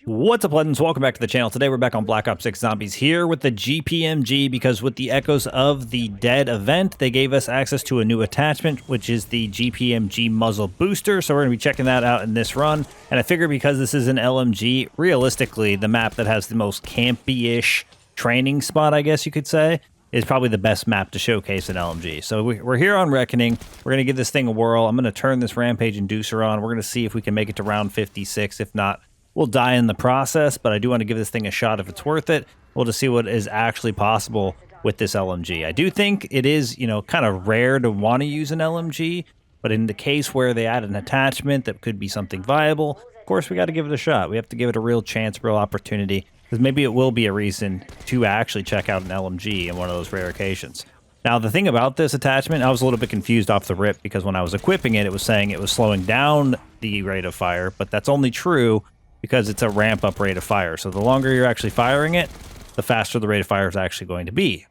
What's up, legends? Welcome back to the channel. Today we're back on Black Ops 6 Zombies here with the GPMG, because with the echoes of the Dead event, they gave us access to a new attachment, which is the GPMG Muzzle Booster. So we're going to be checking that out in this run. And I figure because this is an LMG, realistically, the map that has the most campy-ish training spot, I guess you could say, is probably the best map to showcase an LMG. So we're here on Reckoning. We're going to give this thing a whirl. I'm going to turn this rampage inducer on. We're going to see if we can make it to round 56. If not, we'll die in the process, but I do want to give this thing a shot if it's worth it. We'll just see what is actually possible with this LMG. I do think it is, kind of rare to want to use an LMG, but in the case where they add an attachment that could be something viable, of course, we got to give it a shot. We have to give it a real chance, real opportunity, because maybe it will be a reason to actually check out an LMG in one of those rare occasions. Now, the thing about this attachment, I was a little bit confused off the rip, because when I was equipping it, it was saying it was slowing down the rate of fire, but that's only true because it's a ramp-up rate of fire. So the longer you're actually firing it, the faster the rate of fire is actually going to be.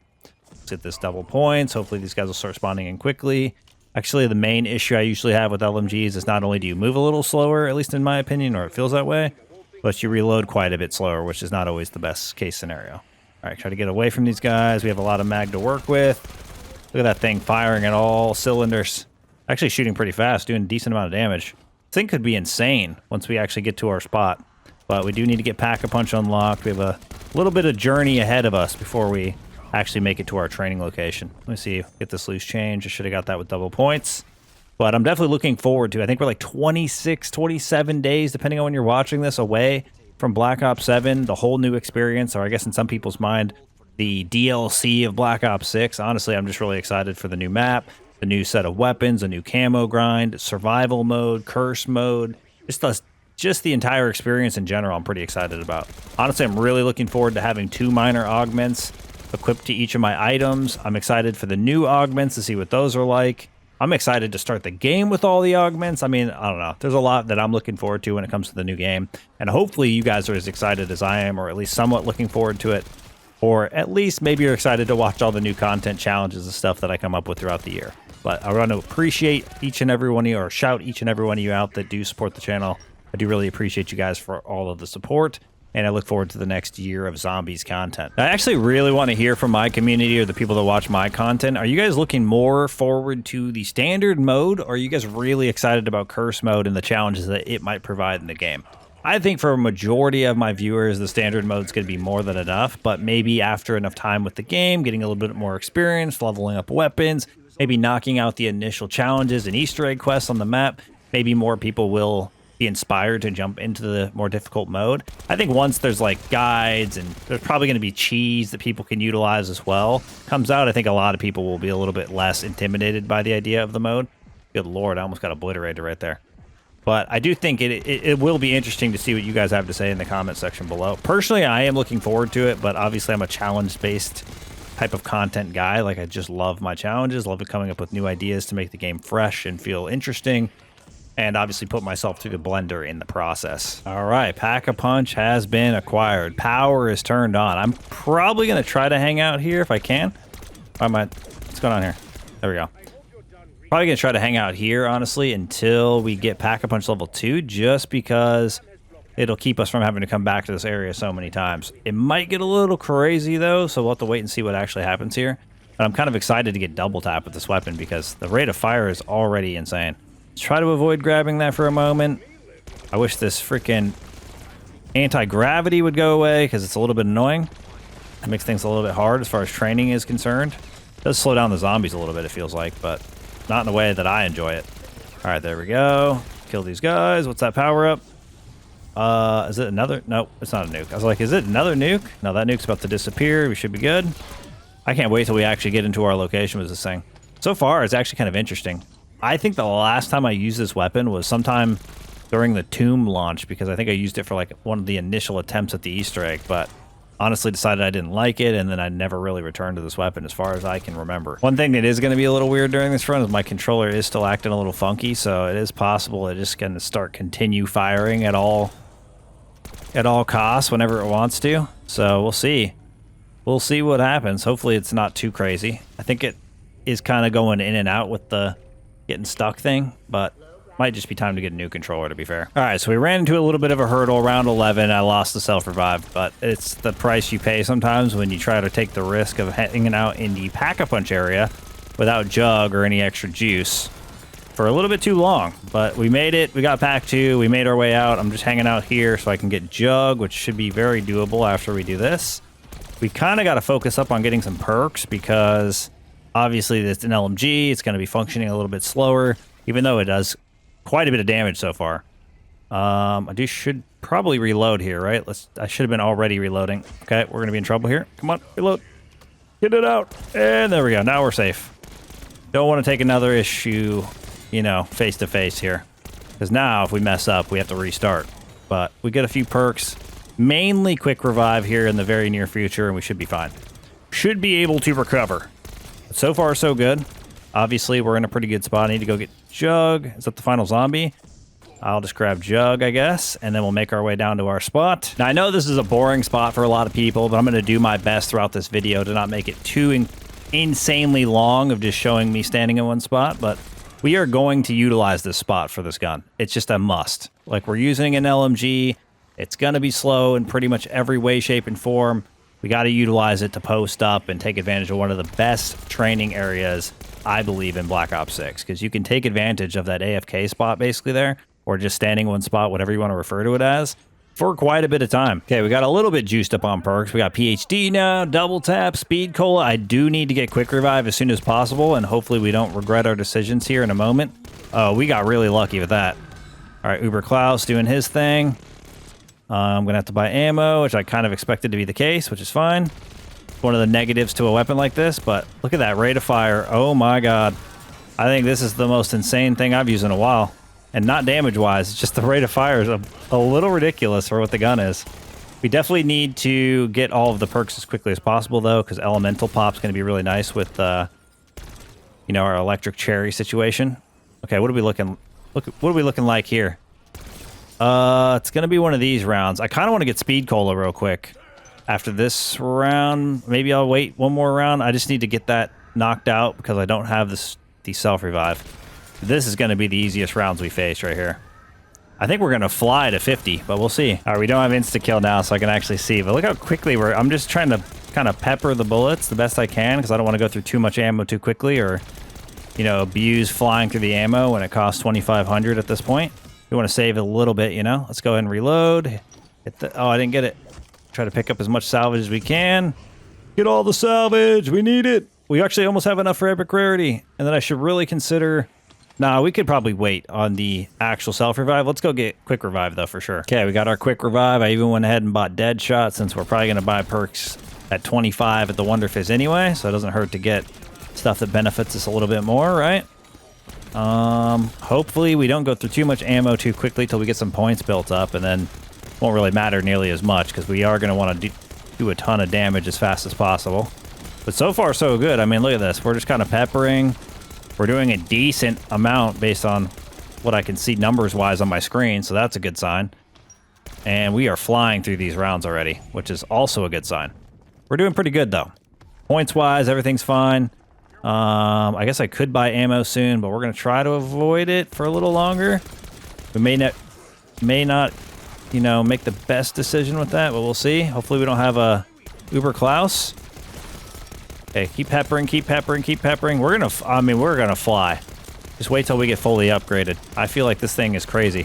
Let's hit this double points. Hopefully these guys will start spawning in quickly. Actually, the main issue I usually have with LMGs is not only do you move a little slower, at least in my opinion, or it feels that way, but you reload quite a bit slower, which is not always the best case scenario. All right, try to get away from these guys. We have a lot of mag to work with. Look at that thing firing at all cylinders. Actually shooting pretty fast, doing a decent amount of damage. Thing could be insane once we actually get to our spot, but we do need to get Pack-a-Punch unlocked. We have a little bit of journey ahead of us before we actually make it to our training location. Let me see, get this loose change. I should have got that with double points, but I'm definitely looking forward to. I think we're like 26, 27 days, depending on when you're watching this, away from Black Ops 7, the whole new experience, or I guess in some people's mind, the DLC of Black Ops 6. Honestly, I'm just really excited for the new map, the new set of weapons, a new camo grind, survival mode, curse mode, just the entire experience in general. I'm pretty excited about. Honestly, I'm really looking forward to having 2 minor augments equipped to each of my items. I'm excited for the new augments to see what those are like. I'm excited to start the game with all the augments. I mean, I don't know. There's a lot that I'm looking forward to when it comes to the new game. And hopefully you guys are as excited as I am, or at least somewhat looking forward to it. Or at least maybe you're excited to watch all the new content challenges and stuff that I come up with throughout the year. But I want to appreciate each and every one of you, or shout each and every one of you out that do support the channel. I do really appreciate you guys for all of the support, and I look forward to the next year of Zombies content. I actually really want to hear from my community, or the people that watch my content. Are you guys looking more forward to the standard mode, or are you guys really excited about curse mode and the challenges that it might provide in the game? I think for a majority of my viewers, the standard mode is going to be more than enough, but maybe after enough time with the game, getting a little bit more experience, leveling up weapons, maybe knocking out the initial challenges and Easter egg quests on the map, maybe more people will be inspired to jump into the more difficult mode. I think once there's like guides, and there's probably going to be cheese that people can utilize as well, comes out, I think a lot of people will be a little bit less intimidated by the idea of the mode. Good lord, I almost got obliterated right there. But I do think it will be interesting to see what you guys have to say in the comment section below. Personally, I am looking forward to it, but obviously I'm a challenge-based type of content guy. Like, I just love my challenges, love coming up with new ideas to make the game fresh and feel interesting, and obviously put myself through the blender in the process. All right, Pack-a-Punch has been acquired. Power is turned on. I'm probably going to try to hang out here if I can. What's going on here? There we go. Probably going to try to hang out here, honestly, until we get Pack-a-Punch level 2, just because it'll keep us from having to come back to this area so many times. It might get a little crazy, though, so we'll have to wait and see what actually happens here. But I'm kind of excited to get double tap with this weapon, because the rate of fire is already insane. Let's try to avoid grabbing that for a moment. I wish this freaking anti-gravity would go away, because it's a little bit annoying. It makes things a little bit hard as far as training is concerned. It does slow down the zombies a little bit, it feels like, but not in a way that I enjoy it. All right, there we go. Kill these guys. What's that power up? Is it another? Nope, it's not a nuke. I was like, is it another nuke? No, that nuke's about to disappear. We should be good. I can't wait till we actually get into our location with this thing. So far, it's actually kind of interesting. I think the last time I used this weapon was sometime during the Tomb launch, because I think I used it for like one of the initial attempts at the Easter egg, but honestly decided I didn't like it, and then I never really returned to this weapon as far as I can remember. One thing that is going to be a little weird during this run is my controller is still acting a little funky, so it is possible it just going to continue firing at all costs whenever it wants to. So we'll see. We'll see what happens. Hopefully it's not too crazy. I think it is kind of going in and out with the getting stuck thing, but Might just be time to get a new controller, to be fair. All right, so we ran into a little bit of a hurdle around 11. I lost the self-revive, but it's the price you pay sometimes when you try to take the risk of hanging out in the pack-a-punch area without jug or any extra juice for a little bit too long. But we made it. We got pack 2. We made our way out. I'm just hanging out here so I can get jug, which should be very doable after we do this. We kind of got to focus up on getting some perks because obviously it's an LMG. It's going to be functioning a little bit slower, even though it does quite a bit of damage so far. Should probably reload here, right? I should have been already reloading. Okay, we're gonna be in trouble here. Come on, reload. Get it out. And there we go. Now we're safe. Don't want to take another issue, you know, face to face here. Because now if we mess up, we have to restart. But we get a few perks. Mainly quick revive here in the very near future, and we should be fine. Should be able to recover. But so far, so good. Obviously, we're in a pretty good spot. I need to go get Jug. Is that the final zombie? I'll just grab Jug, I guess, and then we'll make our way down to our spot. Now, I know this is a boring spot for a lot of people, but I'm going to do my best throughout this video to not make it too insanely long of just showing me standing in one spot, but we are going to utilize this spot for this gun. It's just a must. Like, we're using an LMG. It's going to be slow in pretty much every way, shape, and form. We got to utilize it to post up and take advantage of one of the best training areas, I believe, in Black Ops 6, because you can take advantage of that AFK spot basically there, or just standing one spot, whatever you want to refer to it as, for quite a bit of time. Okay, we got a little bit juiced up on perks. We got PhD now, double tap, speed cola. I do need to get quick revive as soon as possible, and hopefully we don't regret our decisions here in a moment. Oh, we got really lucky with that. All right, Uber Klaus doing his thing. I'm going to have to buy ammo, which I kind of expected to be the case, which is fine. One of the negatives to a weapon like this, but look at that rate of fire. Oh my god. I think this is the most insane thing I've used in a while. And not damage-wise, it's just the rate of fire is a little ridiculous for what the gun is. We definitely need to get all of the perks as quickly as possible, though, because Elemental Pop's going to be really nice with, you know, our electric cherry situation. Okay, what are we looking like here? It's going to be one of these rounds. I kind of want to get Speed Cola real quick. After this round, maybe I'll wait one more round. I just need to get that knocked out because I don't have the self-revive. This is going to be the easiest rounds we face right here. I think we're going to fly to 50, but we'll see. All right, we don't have insta-kill now, so I can actually see. But look how quickly I'm just trying to kind of pepper the bullets the best I can because I don't want to go through too much ammo too quickly or, you know, abuse flying through the ammo when it costs 2,500 at this point. We want to save a little bit, you know. Let's go ahead and reload. Oh, I didn't get it. Try to pick up as much salvage as we can. Get all the salvage. We need it. We actually almost have enough for epic rarity. And then I should really consider... Nah, we could probably wait on the actual self-revive. Let's go get quick revive, though, for sure. Okay, we got our quick revive. I even went ahead and bought Dead Shot since we're probably going to buy perks at 25 at the Wonder Fizz anyway. So it doesn't hurt to get stuff that benefits us a little bit more, right? Hopefully we don't go through too much ammo too quickly till we get some points built up, and then won't really matter nearly as much because we are going to want to do a ton of damage as fast as possible. But so far so good. I mean, look at this. We're just kind of peppering. We're doing a decent amount based on what I can see numbers wise on my screen, so that's a good sign. And we are flying through these rounds already, which is also a good sign. We're doing pretty good though. Points wise, everything's fine. I guess I could buy ammo soon, but we're going to try to avoid it for a little longer. We may not, you know, make the best decision with that, but we'll see. Hopefully we don't have a Uber Klaus. Okay, keep peppering, keep peppering, keep peppering. We're going to fly. Just wait till we get fully upgraded. I feel like this thing is crazy.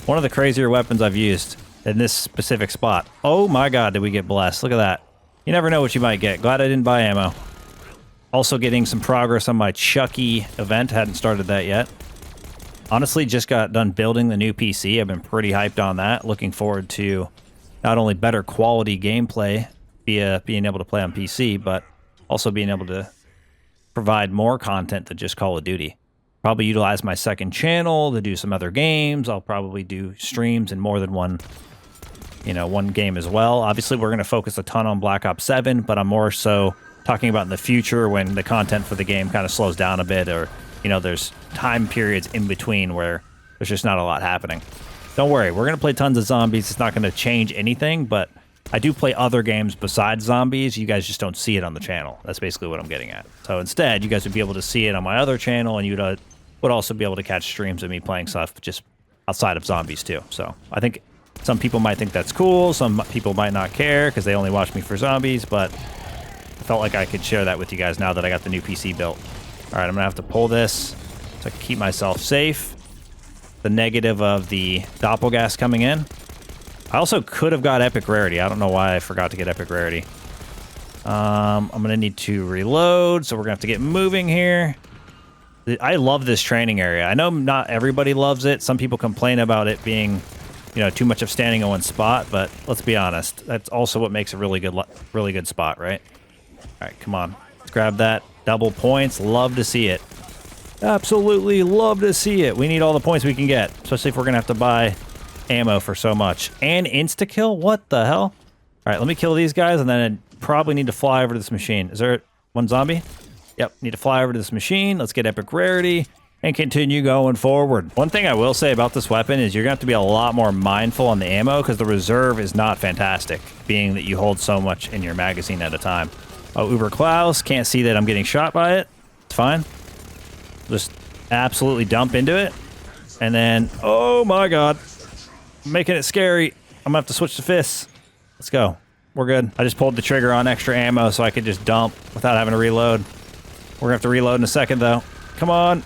One of the crazier weapons I've used in this specific spot. Oh my god, did we get blessed. Look at that. You never know what you might get. Glad I didn't buy ammo. Also getting some progress on my Chucky event. Hadn't started that yet. Honestly, just got done building the new PC. I've been pretty hyped on that. Looking forward to not only better quality gameplay via being able to play on PC, but also being able to provide more content than just Call of Duty. Probably utilize my second channel to do some other games. I'll probably do streams in more than one game as well. Obviously, we're going to focus a ton on Black Ops 7, but I'm more so talking about in the future when the content for the game kind of slows down a bit, or, you know, there's time periods in between where there's just not a lot happening. Don't worry, we're going to play tons of zombies. It's not going to change anything, but I do play other games besides zombies. You guys just don't see it on the channel. That's basically what I'm getting at. So instead, you guys would be able to see it on my other channel, and you'd would also be able to catch streams of me playing stuff just outside of zombies too. So I think some people might think that's cool. Some people might not care because they only watch me for zombies, but I felt like I could share that with you guys now that I got the new PC built. All right, I'm gonna have to pull this so I can keep myself safe. The negative of the doppelgas coming in. I also could have got epic rarity. I don't know why I forgot to get epic rarity. I'm gonna need to reload, so we're gonna have to get moving here. I love this training area. I know not everybody loves it. Some people complain about it being, you know, too much of standing in one spot, but let's be honest. That's also what makes a really good spot, right? All right, come on. Let's grab that. Double points. Love to see it. Absolutely love to see it. We need all the points we can get, especially if we're going to have to buy ammo for so much. And insta-kill? What the hell? All right, let me kill these guys, and then I probably need to fly over to this machine. Is there one zombie? Yep, need to fly over to this machine. Let's get epic rarity and continue going forward. One thing I will say about this weapon is you're going to have to be a lot more mindful on the ammo because the reserve is not fantastic, being that you hold so much in your magazine at a time. Oh, Uber Klaus. Can't see that I'm getting shot by it. It's fine. Just absolutely dump into it. And then, oh my god. I'm making it scary. I'm going to have to switch to fists. Let's go. We're good. I just pulled the trigger on extra ammo so I could just dump without having to reload. We're going to have to reload in a second, though. Come on.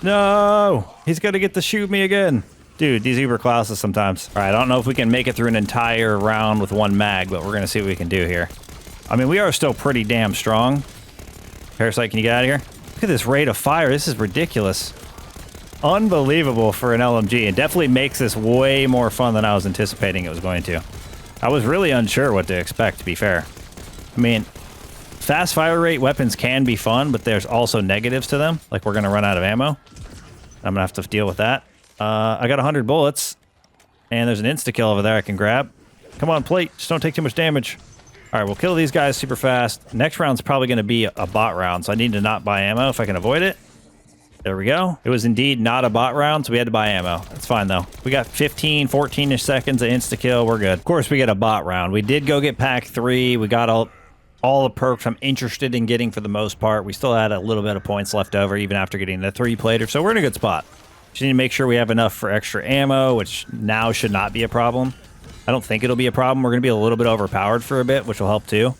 No! He's going to get to shoot me again. Dude, these Uber Klauses sometimes. All right, I don't know if we can make it through an entire round with one mag, but we're going to see what we can do here. I mean, we are still pretty damn strong. Parasite, can you get out of here? Look at this rate of fire. This is ridiculous. Unbelievable for an LMG. It definitely makes this way more fun than I was anticipating it was going to. I was really unsure what to expect, to be fair. I mean, fast fire rate weapons can be fun, but there's also negatives to them. Like, we're going to run out of ammo. I'm going to have to deal with that. I got 100 bullets, and there's an insta-kill over there I can grab. Come on, plate. Just don't take too much damage. All right, we'll kill these guys super fast. Next round's probably going to be a bot round, so I need to not buy ammo if I can avoid it. There we go. It was indeed not a bot round, so we had to buy ammo. That's fine, though. We got 15, 14-ish seconds of insta-kill. We're good. Of course, we get a bot round. We did go get pack 3. We got all the perks I'm interested in getting for the most part. We still had a little bit of points left over, even after getting the 3-plater, so we're in a good spot. Just need to make sure we have enough for extra ammo, which now should not be a problem. I don't think it'll be a problem. We're going to be a little bit overpowered for a bit, which will help too.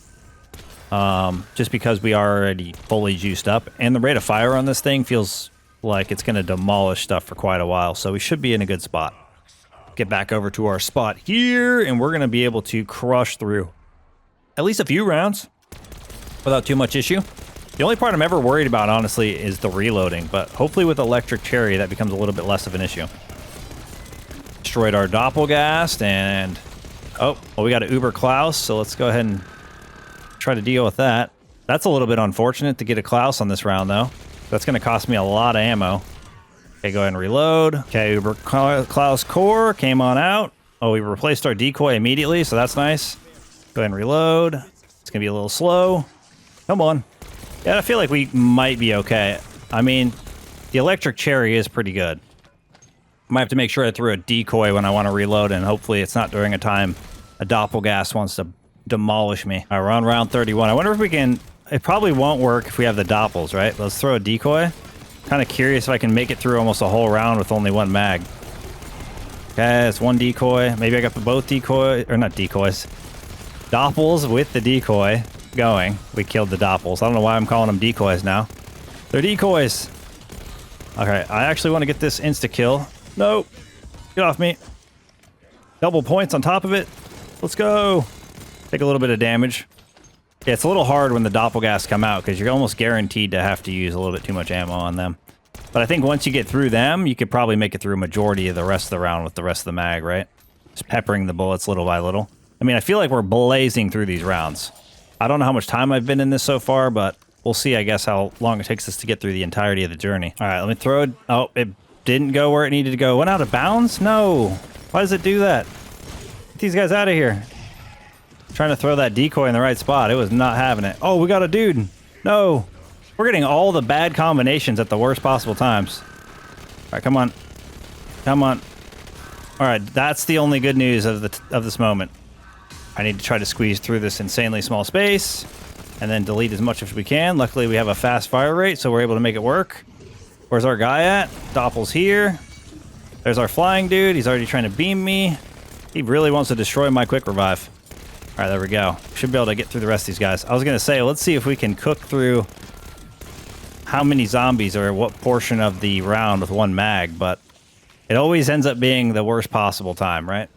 Just because we are already fully juiced up. And the rate of fire on this thing feels like it's going to demolish stuff for quite a while. So we should be in a good spot. Get back over to our spot here, and we're going to be able to crush through at least a few rounds without too much issue. The only part I'm ever worried about, honestly, is the reloading, but hopefully with Electric Cherry, that becomes a little bit less of an issue. Destroyed our Doppelgast, and... oh, well, we got an Uber Klaus, so let's go ahead and try to deal with that. That's a little bit unfortunate to get a Klaus on this round, though. That's going to cost me a lot of ammo. Okay, go ahead and reload. Okay, Uber Klaus core came on out. Oh, we replaced our decoy immediately, so that's nice. Go ahead and reload. It's going to be a little slow. Come on. Yeah, I feel like we might be okay. I mean, the Electric Cherry is pretty good. I might have to make sure I threw a decoy when I want to reload, and hopefully it's not during a time a Doppelgast wants to demolish me. All right, we're on round 31. I wonder if we can... it probably won't work if we have the Doppels, right? Let's throw a decoy. Kind of curious if I can make it through almost a whole round with only one mag. Okay, it's one decoy. Maybe I got both decoy... or not decoys. Doppels with the decoy going. We killed the Doppels. I don't know why I'm calling them decoys now. They're decoys. Okay, I actually want to get this insta-kill. Nope. Get off me. Double points on top of it. Let's go. Take a little bit of damage. Yeah, it's a little hard when the Doppelgas come out because you're almost guaranteed to have to use a little bit too much ammo on them. But I think once you get through them, you could probably make it through a majority of the rest of the round with the rest of the mag, right? Just peppering the bullets little by little. I mean, I feel like we're blazing through these rounds. I don't know how much time I've been in this so far, but we'll see, I guess, how long it takes us to get through the entirety of the journey. All right, let me throw it. Oh, it didn't go where it needed to go. Went out of bounds? No. Why does it do that? Get these guys out of here. Trying to throw that decoy in the right spot. It was not having it. Oh, we got a dude. No. We're getting all the bad combinations at the worst possible times. All right, come on. Come on. All right, that's the only good news of this moment. I need to try to squeeze through this insanely small space. and then delete as much as we can. Luckily, we have a fast fire rate, so we're able to make it work. Where's our guy at? Doppel's here. There's our flying dude. He's already trying to beam me. He really wants to destroy my quick revive. All right, there we go. Should be able to get through the rest of these guys. I was going to say, let's see if we can cook through how many zombies or what portion of the round with one mag, but it always ends up being the worst possible time, right?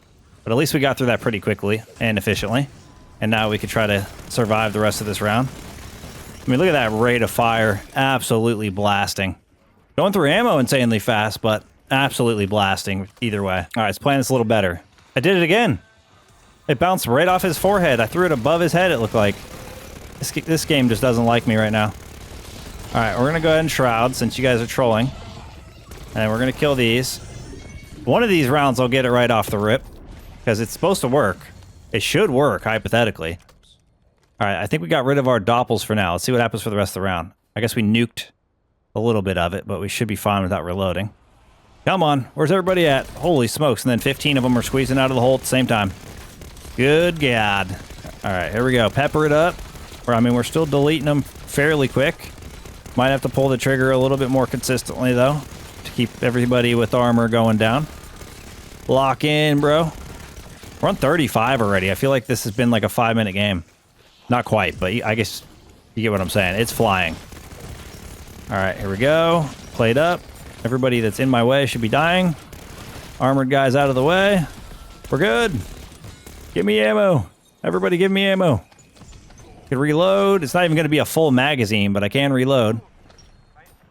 But at least we got through that pretty quickly and efficiently. And now we can try to survive the rest of this round. I mean, look at that rate of fire. Absolutely blasting. Going through ammo insanely fast, but absolutely blasting either way. All right, let's plan this a little better. I did it again. It bounced right off his forehead. I threw it above his head, it looked like. This game just doesn't like me right now. All right, we're going to go ahead and shroud since you guys are trolling. And we're going to kill these. One of these rounds, I'll get it right off the rip. Because it's supposed to work. It should work, hypothetically. All right, I think we got rid of our doppels for now. Let's see what happens for the rest of the round. I guess we nuked a little bit of it, but we should be fine without reloading. Come on, where's everybody at? Holy smokes, and then 15 of them are squeezing out of the hole at the same time. Good God. All right, here we go. Pepper it up. I mean, we're still deleting them fairly quick. Might have to pull the trigger a little bit more consistently, though, to keep everybody with armor going down. Lock in, bro. We're on 35 already. I feel like this has been like a 5-minute game. Not quite, but I guess you get what I'm saying. It's flying. All right, here we go. Played up. Everybody that's in my way should be dying. Armored guys out of the way. We're good. Give me ammo. Everybody give me ammo. Can reload. It's not even going to be a full magazine, but I can reload.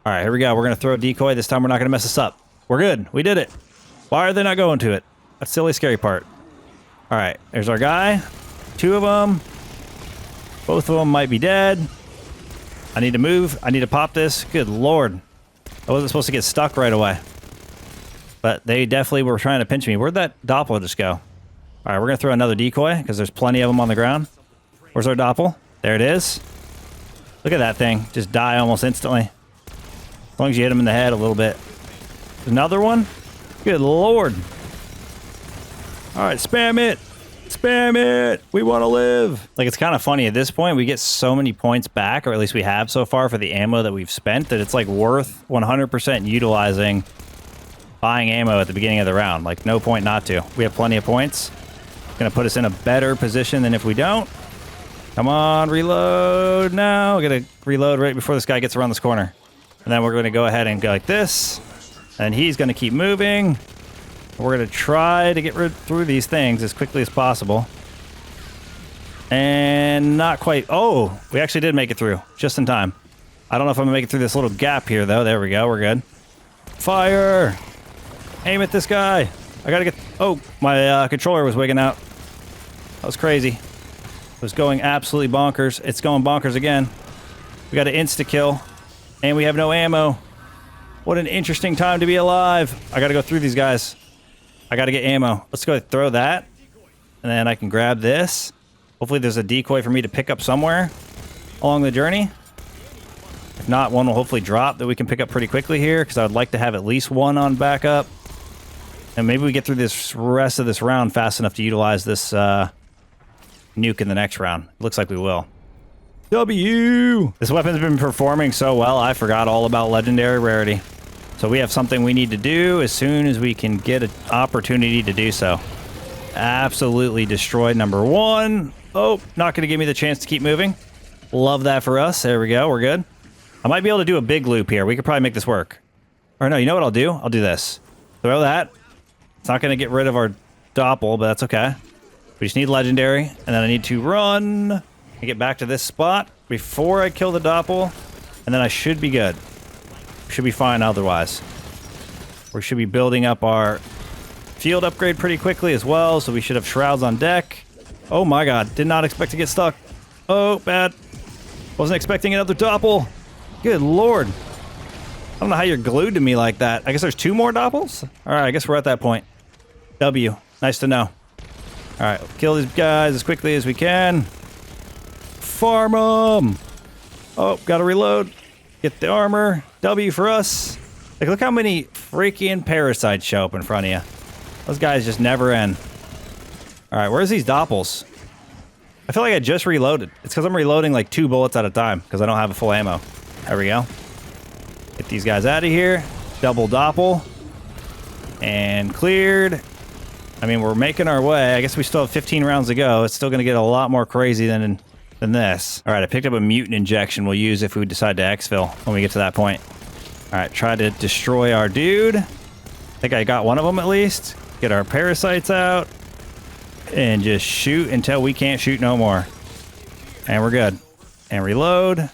All right, here we go. We're going to throw a decoy. This time we're not going to mess this up. We're good. We did it. Why are they not going to it? That's the silly, scary part. All right, there's our guy. 2 of them. Both of them might be dead. I need to move. I need to pop this. Good Lord. I wasn't supposed to get stuck right away. But they definitely were trying to pinch me. Where'd that doppel just go? All right, we're going to throw another decoy because there's plenty of them on the ground. Where's our doppel? There it is. Look at that thing. Just die almost instantly. As long as you hit him in the head a little bit. Another one? Good Lord. All right, spam it. Spam it. We want to live. Like, it's kind of funny. At this point, we get so many points back, or at least we have so far for the ammo that we've spent, that it's like worth 100% utilizing buying ammo at the beginning of the round. Like, no point not to. We have plenty of points. Going to put us in a better position than if we don't. Come on, reload now. We're going to reload right before this guy gets around this corner. And then we're going to go ahead and go like this. And he's going to keep moving. We're going to try to get through these things as quickly as possible. And not quite. Oh, we actually did make it through just in time. I don't know if I'm going to make it through this little gap here, though. There we go. We're good. Fire. Aim at this guy. I got to get... Oh, my controller was wigging out. That was crazy. It was going absolutely bonkers. It's going bonkers again. We got an insta-kill. And we have no ammo. What an interesting time to be alive. I got to go through these guys. I got to get ammo. Let's go ahead and throw that. And then I can grab this. Hopefully there's a decoy for me to pick up somewhere along the journey. If not, one will hopefully drop that we can pick up pretty quickly here, because I would like to have at least one on backup. And maybe we get through this rest of this round fast enough to utilize this nuke in the next round. Looks like we will. W! This weapon's been performing so well, I forgot all about legendary rarity. So we have something we need to do as soon as we can get an opportunity to do so. Absolutely destroyed number 1. Oh, not going to give me the chance to keep moving. Love that for us. There we go. We're good. I might be able to do a big loop here. We could probably make this work. Or no, you know what I'll do? I'll do this. Throw that. It's not going to get rid of our doppel, but that's okay. We just need legendary. And then I need to run and get back to this spot before I kill the doppel. And then I should be good. Should be fine otherwise. We should be building up our field upgrade pretty quickly as well, so we should have shrouds on deck. Oh my god, did not expect to get stuck. Oh, bad. Wasn't expecting another doppel. Good lord. I don't know how you're glued to me like that. I guess there's 2 more doppels? Alright, I guess we're at that point. W. Nice to know. Alright, kill these guys as quickly as we can. Farm them! Oh, gotta reload. Get the armor. W for us. Like, look how many freaking parasites show up in front of you. Those guys just never end. Alright, where's these doppels? I feel like I just reloaded. It's because I'm reloading like 2 bullets at a time because I don't have a full ammo. There we go. Get these guys out of here. Double doppel. And cleared. I mean, we're making our way. I guess we still have 15 rounds to go. It's still going to get a lot more crazy than this. All right, I picked up a mutant injection we'll use if we decide to exfil when we get to that point. All right, try to destroy our dude. I think I got one of them at least. Get our parasites out. And just shoot until we can't shoot no more. And we're good. And reload.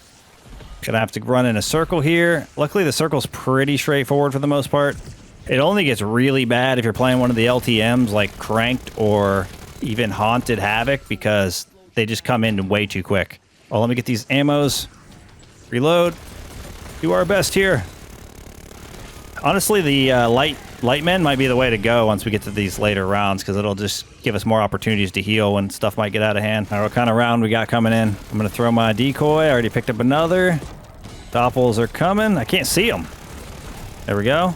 Gonna have to run in a circle here. Luckily, the circle's pretty straightforward for the most part. It only gets really bad if you're playing one of the LTMs like Cranked or even Haunted Havoc because they just come in way too quick. Well, let me get these ammos. Reload. Do our best here. Honestly, the light men might be the way to go once we get to these later rounds because it'll just give us more opportunities to heal when stuff might get out of hand. All right, what kind of round we got coming in? I'm going to throw my decoy. I already picked up another. Doppels are coming. I can't see them. There we go.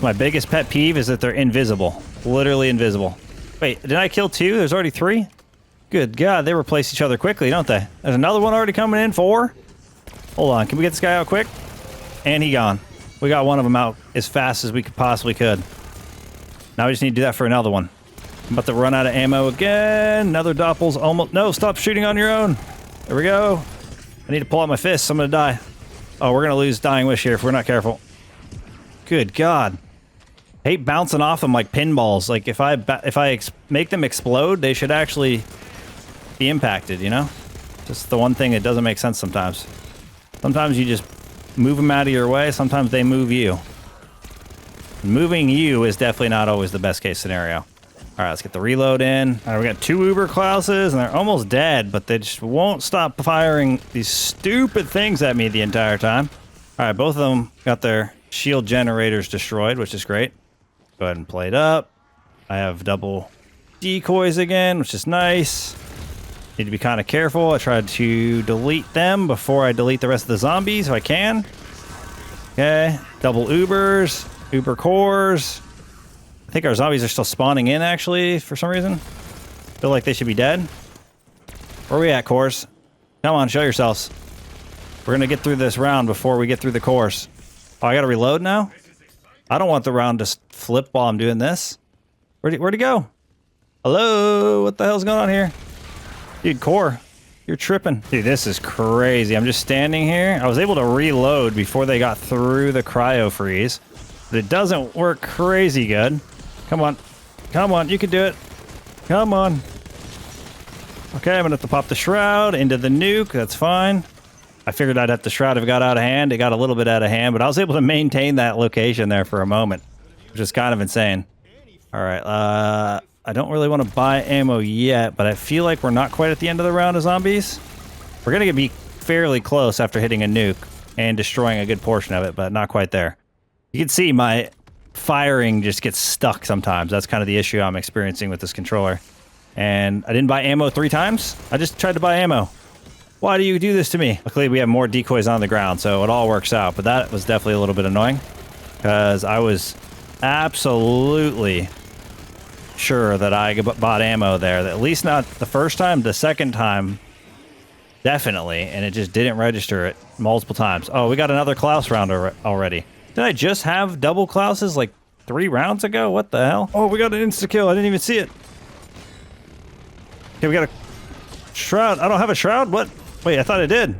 My biggest pet peeve is that they're invisible. Literally invisible. Wait, did I kill 2? There's already 3? Good God, they replace each other quickly, don't they? There's another one already coming in. 4? Hold on, can we get this guy out quick? And he gone. We got one of them out as fast as we possibly could. Now we just need to do that for another one. I'm about to run out of ammo again. Another doppel's almost... No, stop shooting on your own. There we go. I need to pull out my fists. I'm going to die. Oh, we're going to lose Dying Wish here if we're not careful. Good God. I hate bouncing off them like pinballs. Like, if I make them explode, they should actually be impacted, you know? Just the one thing that doesn't make sense sometimes. Sometimes you just move them out of your way. Sometimes they move you. Moving you is definitely not always the best case scenario. All right, let's get the reload in. All right, we got 2 Uber Klauses, and they're almost dead, but they just won't stop firing these stupid things at me the entire time. All right, both of them got their shield generators destroyed, which is great. Go ahead and play it up. I have double decoys again, which is nice. Need to be kind of careful. I tried to delete them before I delete the rest of the zombies if I can. Okay, double Ubers, Uber cores. I think our zombies are still spawning in, actually, for some reason. Feel like they should be dead. Where are we at, cores? Come on, show yourselves. We're going to get through this round before we get through the cores. Oh, I got to reload now? I don't want the round to flip while I'm doing this. Where'd he go? Hello? What the hell's going on here? Dude, core. You're tripping. Dude, this is crazy. I'm just standing here. I was able to reload before they got through the cryo freeze. But it doesn't work crazy good. Come on. Come on. You can do it. Come on. Okay, I'm going to have to pop the shroud into the nuke. That's fine. I figured I'd have to shroud if it got out of hand. It got a little bit out of hand, but I was able to maintain that location there for a moment, which is kind of insane. All right. I don't really want to buy ammo yet, but I feel like we're not quite at the end of the round of zombies. We're going to be fairly close after hitting a nuke and destroying a good portion of it, but not quite there. You can see my firing just gets stuck sometimes. That's kind of the issue I'm experiencing with this controller. And I didn't buy ammo 3 times. I just tried to buy ammo. Why do you do this to me? Luckily, we have more decoys on the ground, so it all works out. But that was definitely a little bit annoying because I was absolutely sure that I bought ammo there. At least not the first time. The second time, definitely. And it just didn't register it multiple times. Oh, we got another Klaus round already. Did I just have double Klauses like 3 rounds ago? What the hell? Oh, we got an insta-kill. I didn't even see it. Okay, we got a shroud. I don't have a shroud? What? Wait, I thought I did.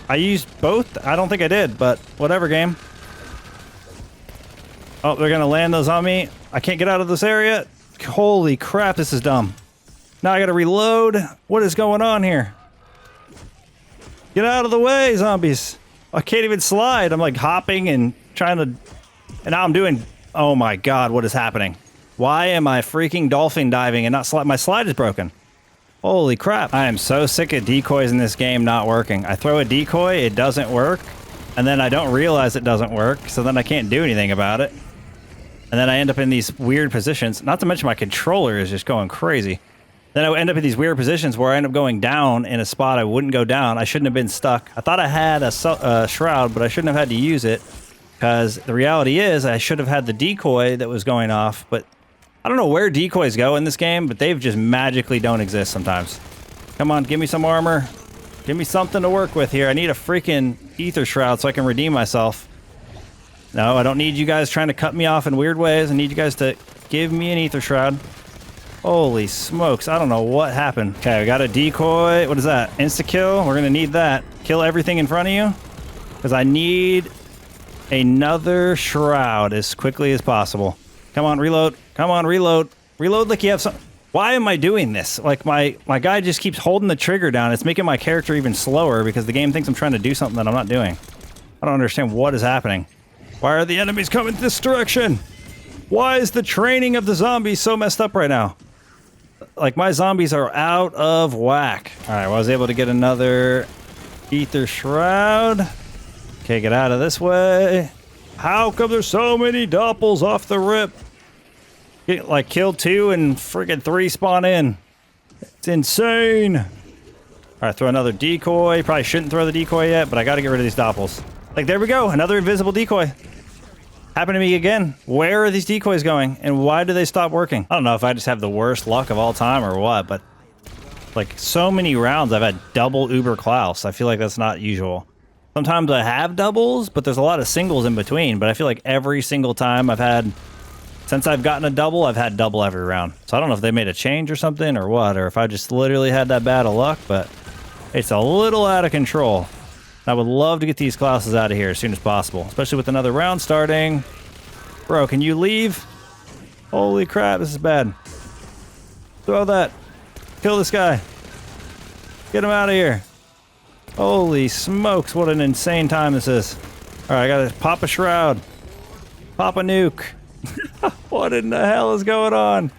I used both? I don't think I did, but whatever, game. Oh, they're going to land those on me. I can't get out of this area. Holy crap, this is dumb. Now I got to reload. What is going on here? Get out of the way, zombies. I can't even slide. I'm like hopping and trying to... And now I'm doing... Oh my God, what is happening? Why am I freaking dolphin diving and not slide? My slide is broken. Holy crap. I am so sick of decoys in this game not working. I throw a decoy, it doesn't work. And then I don't realize it doesn't work. So then I can't do anything about it. And then I end up in these weird positions. Not to mention my controller is just going crazy. Then I end up in these weird positions where I end up going down in a spot I wouldn't go down. I shouldn't have been stuck. I thought I had a shroud, but I shouldn't have had to use it. Because the reality is I should have had the decoy that was going off, but I don't know where decoys go in this game, but they've just magically don't exist sometimes. Come on, give me some armor. Give me something to work with here. I need a freaking ether shroud so I can redeem myself. No, I don't need you guys trying to cut me off in weird ways. I need you guys to give me an ether shroud. Holy smokes, I don't know what happened. Okay, we got a decoy. What is that? Insta-kill? We're gonna need that. Kill everything in front of you. Because I need another shroud as quickly as possible. Come on, reload. Come on, reload. Reload like you have some... Why am I doing this? Like, my guy just keeps holding the trigger down. It's making my character even slower because the game thinks I'm trying to do something that I'm not doing. I don't understand what is happening. Why are the enemies coming this direction? Why is the training of the zombies so messed up right now? Like, my zombies are out of whack. All right, well, I was able to get another ether shroud. Okay, get out of this way. How come there's so many doppels off the rip? Get, like, kill 2 and friggin' 3 spawn in. It's insane. All right, throw another decoy. Probably shouldn't throw the decoy yet, but I got to get rid of these doppels. Like, there we go. Another invisible decoy. Happened to me again. Where are these decoys going, and why do they stop working? I don't know if I just have the worst luck of all time or what, but like so many rounds I've had double Uber Klaus. I feel like that's not usual. Sometimes I have doubles, but there's a lot of singles in between. But I feel like every single time I've had, since I've gotten a double, I've had double every round. So I don't know if they made a change or something or what, or if I just literally had that bad of luck, but it's a little out of control. I would love to get these Klauses out of here as soon as possible, especially with another round starting. Bro, can you leave? Holy crap, this is bad. Throw that. Kill this guy. Get him out of here. Holy smokes, what an insane time this is. All right, I gotta pop a shroud. Pop a nuke. What in the hell is going on?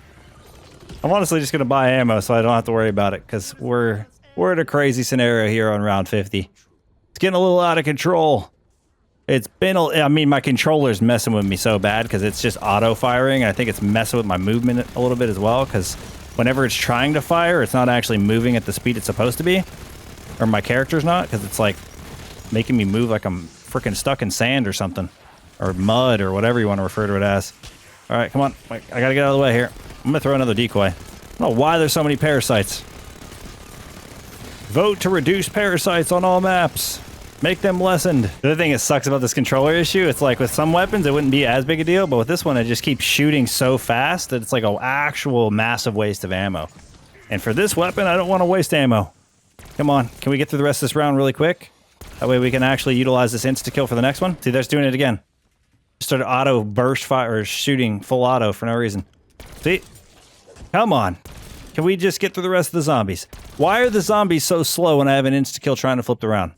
I'm honestly just gonna buy ammo so I don't have to worry about it, because we're in a crazy scenario here on round 50. It's getting a little out of control. It's been, I mean, my controller's messing with me so bad because it's just auto-firing. I think it's messing with my movement a little bit as well, because whenever it's trying to fire, it's not actually moving at the speed it's supposed to be. Or my character's not, because it's like making me move like I'm freaking stuck in sand or something. Or mud, or whatever you want to refer to it as. All right, come on. I gotta get out of the way here. I'm gonna throw another decoy. I don't know why there's so many parasites. Vote to reduce parasites on all maps. Make them lessened. The other thing that sucks about this controller issue, it's like with some weapons, it wouldn't be as big a deal, but with this one, it just keeps shooting so fast that it's like an actual massive waste of ammo. And for this weapon, I don't want to waste ammo. Come on, can we get through the rest of this round really quick? That way we can actually utilize this insta-kill for the next one. See, there's doing it again. Started auto burst fire, or shooting full auto for no reason. See? Come on. Can we just get through the rest of the zombies? Why are the zombies so slow when I have an insta-kill trying to flip the round?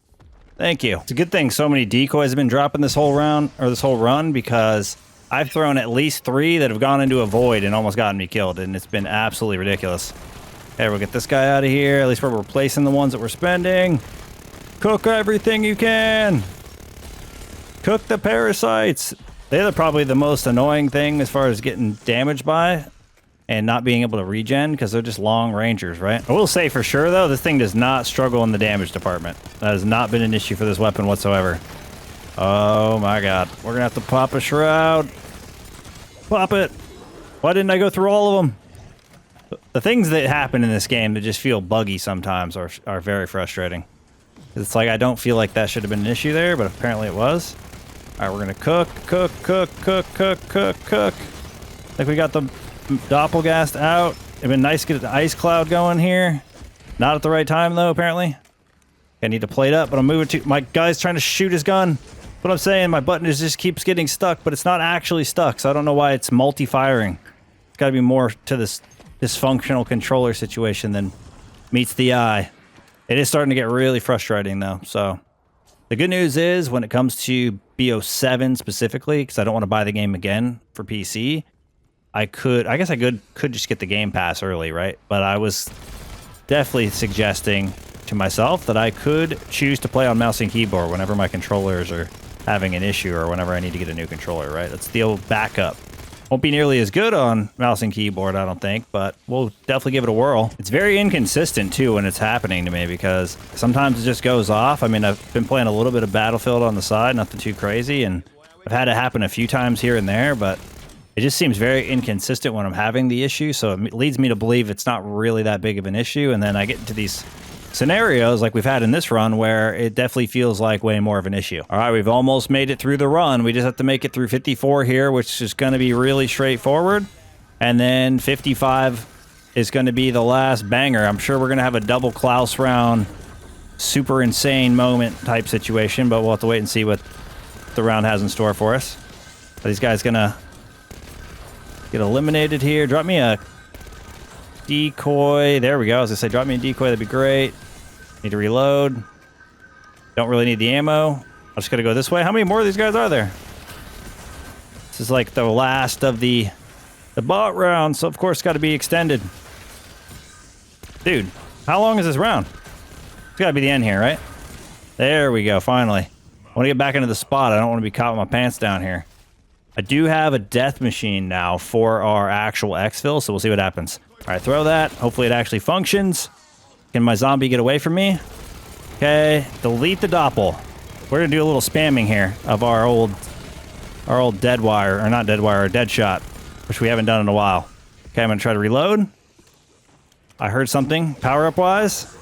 Thank you. It's a good thing so many decoys have been dropping this whole round, or this whole run, because I've thrown at least 3 that have gone into a void and almost gotten me killed, and it's been absolutely ridiculous. Okay, we'll get this guy out of here. At least we're replacing the ones that we're spending. Cook everything you can. Cook the parasites. They're probably the most annoying thing as far as getting damaged by and not being able to regen, because they're just long rangers, right? I will say for sure, though, this thing does not struggle in the damage department. That has not been an issue for this weapon whatsoever. Oh my god. We're gonna have to pop a shroud. Pop it. Why didn't I go through all of them? The things that happen in this game that just feel buggy sometimes are very frustrating. It's like I don't feel like that should have been an issue there, but apparently it was. All right, we're gonna cook. I think we got the doppelgast out. It'd been nice to get the ice cloud going here. Not at the right time though, apparently. I need to plate up, but I'm moving to... My guy's trying to shoot his gun. What I'm saying, my button just keeps getting stuck, but it's not actually stuck, so I don't know why it's multi-firing. It's gotta be more to this dysfunctional controller situation than meets the eye. It is starting to get really frustrating though, so... The good news is, when it comes to BO7 specifically, because I don't want to buy the game again for PC, I guess I could just get the Game Pass early, right? But I was definitely suggesting to myself that I could choose to play on mouse and keyboard whenever my controllers are having an issue or whenever I need to get a new controller, right? That's the old backup. Won't be nearly as good on mouse and keyboard, I don't think, but we'll definitely give it a whirl. It's very inconsistent, too, when it's happening to me, because sometimes it just goes off. I mean, I've been playing a little bit of Battlefield on the side, nothing too crazy, and I've had it happen a few times here and there, but It just seems very inconsistent when I'm having the issue, so it leads me to believe it's not really that big of an issue, and then I get into these scenarios like we've had in this run where it definitely feels like way more of an issue. All right, we've almost made it through the run. We just have to make it through 54 here, which is going to be really straightforward, and then 55 is going to be the last banger. I'm sure we're going to have a double Klaus round, super insane moment type situation, but we'll have to wait and see what the round has in store for us. Are these guys going to get eliminated here? Drop me a decoy. There we go. I was going to say, drop me a decoy. That'd be great. Need to reload. Don't really need the ammo. I'm just going to go this way. How many more of these guys are there? This is like the last of the bot round, so of course it's got to be extended. Dude, how long is this round? It's got to be the end here, right? There we go, finally. I want to get back into the spot. I don't want to be caught with my pants down here. I do have a death machine now for our actual exfil, so we'll see what happens. All right, throw that. Hopefully it actually functions. Can my zombie get away from me? Okay, delete the doppel. We're going to do a little spamming here of our old dead wire, or not dead wire, or dead shot, which we haven't done in a while. Okay, I'm going to try to reload. I heard something power-up wise.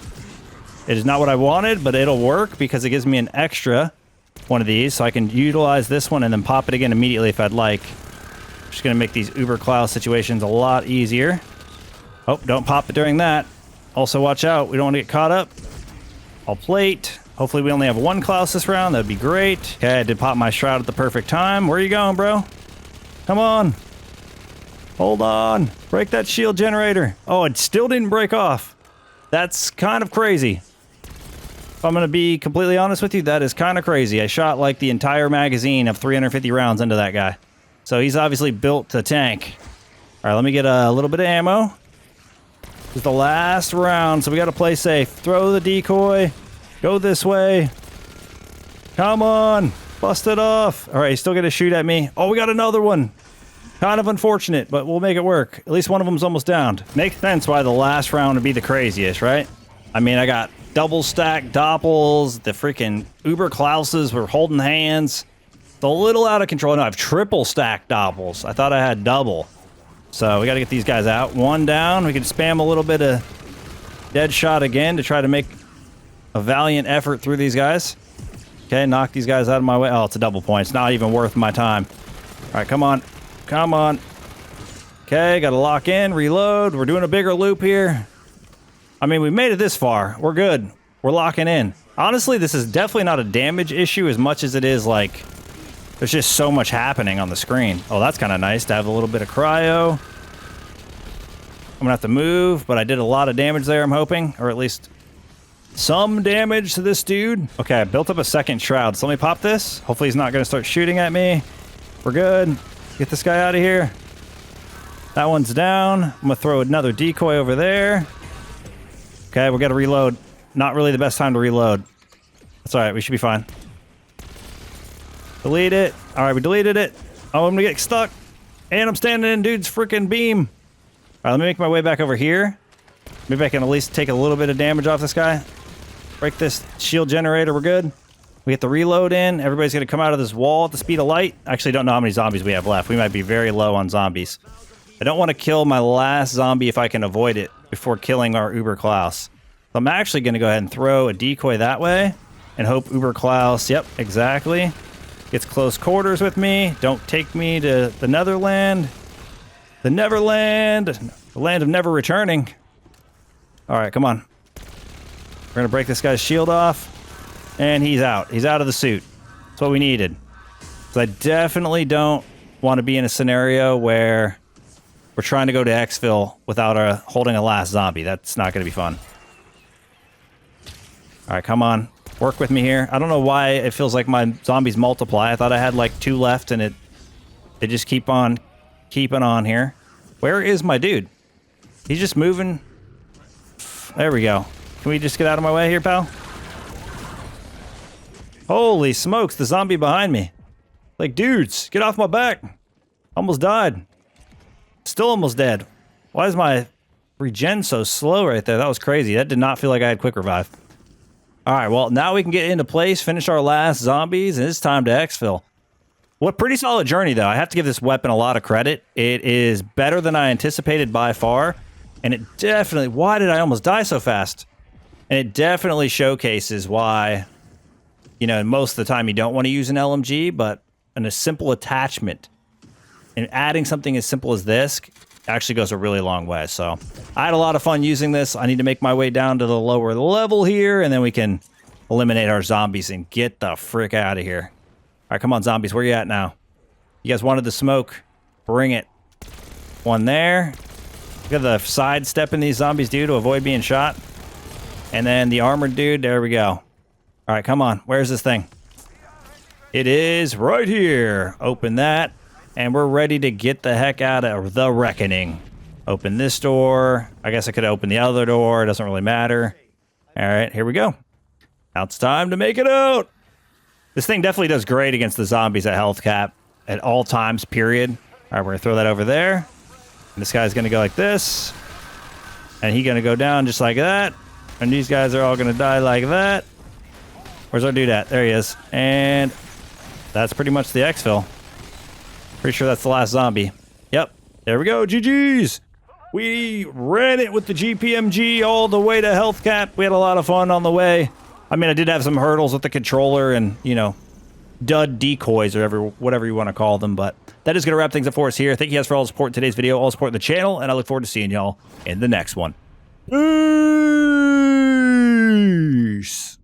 It is not what I wanted, but it'll work because it gives me an extra one of these, so I can utilize this one and then pop it again immediately if I'd like. Just going to make these Uber Klaus situations a lot easier. Oh, don't pop it during that. Also, watch out. We don't want to get caught up. I'll plate. Hopefully, we only have one Klaus this round. That'd be great. Okay, I did pop my shroud at the perfect time. Where are you going, bro? Come on. Hold on. Break that shield generator. Oh, it still didn't break off. That's kind of crazy. If I'm going to be completely honest with you, that is kind of crazy. I shot like the entire magazine of 350 rounds into that guy. So he's obviously built to tank. All right, let me get a little bit of ammo. This is the last round, so we got to play safe. Throw the decoy. Go this way. Come on. Bust it off. All right, he's still going to shoot at me. Oh, we got another one. Kind of unfortunate, but we'll make it work. At least one of them's almost downed. Makes sense why the last round would be the craziest, right? I mean, I got double stack doppels. The freaking Uber Klauses were holding hands. It's a little out of control. No, I have triple stack doppels. I thought I had double. So we got to get these guys out. One down. We can spam a little bit of dead shot again to try to make a valiant effort through these guys. Okay, knock these guys out of my way. Oh, it's a double point. It's not even worth my time. All right, come on. Come on. Okay, got to lock in, reload. We're doing a bigger loop here. I mean, we made it this far. We're good. We're locking in. Honestly, this is definitely not a damage issue as much as it is like there's just so much happening on the screen. Oh, that's kind of nice to have a little bit of cryo. I'm going to have to move, but I did a lot of damage there, I'm hoping. Or at least some damage to this dude. Okay, I built up a second shroud. So let me pop this. Hopefully he's not going to start shooting at me. We're good. Get this guy out of here. That one's down. I'm going to throw another decoy over there. Okay, we got to reload. Not really the best time to reload. That's all right. We should be fine. Delete it. All right, we deleted it. Oh, I'm going to get stuck. And I'm standing in dude's freaking beam. All right, let me make my way back over here. Maybe I can at least take a little bit of damage off this guy. Break this shield generator. We're good. We get the reload in. Everybody's going to come out of this wall at the speed of light. I actually don't know how many zombies we have left. We might be very low on zombies. I don't want to kill my last zombie if I can avoid it before killing our Uber Klaus. So I'm actually going to go ahead and throw a decoy that way and hope Uber Klaus, yep, exactly, gets close quarters with me. Don't take me to the Netherland. The Neverland. The land of never returning. All right, come on. We're going to break this guy's shield off. And he's out. He's out of the suit. That's what we needed. So I definitely don't want to be in a scenario where we're trying to go to exfil without holding a last zombie. That's not going to be fun. All right, come on. Work with me here. I don't know why it feels like my zombies multiply. I thought I had like 2 left, and they just keep on keeping on here. Where is my dude? He's just moving. There we go. Can we just get out of my way here, pal? Holy smokes, the zombie behind me. Like, dudes, get off my back. Almost died. Still almost dead. Why is my regen so slow right there? That was crazy. That did not feel like I had quick revive. All right, well, now we can get into place, finish our last zombies, and it's time to exfil. What pretty solid journey, though. I have to give this weapon a lot of credit. It is better than I anticipated by far. And it definitely... Why did I almost die so fast? And it definitely showcases why, you know, most of the time you don't want to use an LMG, but a simple attachment and adding something as simple as this actually goes a really long way. So I had a lot of fun using this. I need to make my way down to the lower level here, and then we can eliminate our zombies and get the frick out of here. All right, come on, zombies. Where you at now? You guys wanted the smoke. Bring it. One there. Look at the sidestepping these zombies do to avoid being shot. And then the armored dude. There we go. All right, come on. Where's this thing? It is right here. Open that. And we're ready to get the heck out of the reckoning. Open this door. I guess I could open the other door. It doesn't really matter. All right, here we go. Now it's time to make it out. This thing definitely does great against the zombies at health cap at all times, period. All right, we're going to throw that over there. And this guy's going to go like this. And he's going to go down just like that. And these guys are all going to die like that. Where's our dude at? There he is. And that's pretty much the exfil. Pretty sure that's the last zombie. Yep. There we go. GG's. We ran it with the GPMG all the way to health cap. We had a lot of fun on the way. I mean, I did have some hurdles with the controller and, you know, dud decoys or whatever you want to call them. But that is going to wrap things up for us here. Thank you guys for all the support in today's video, all the support in the channel, and I look forward to seeing y'all in the next one. Peace.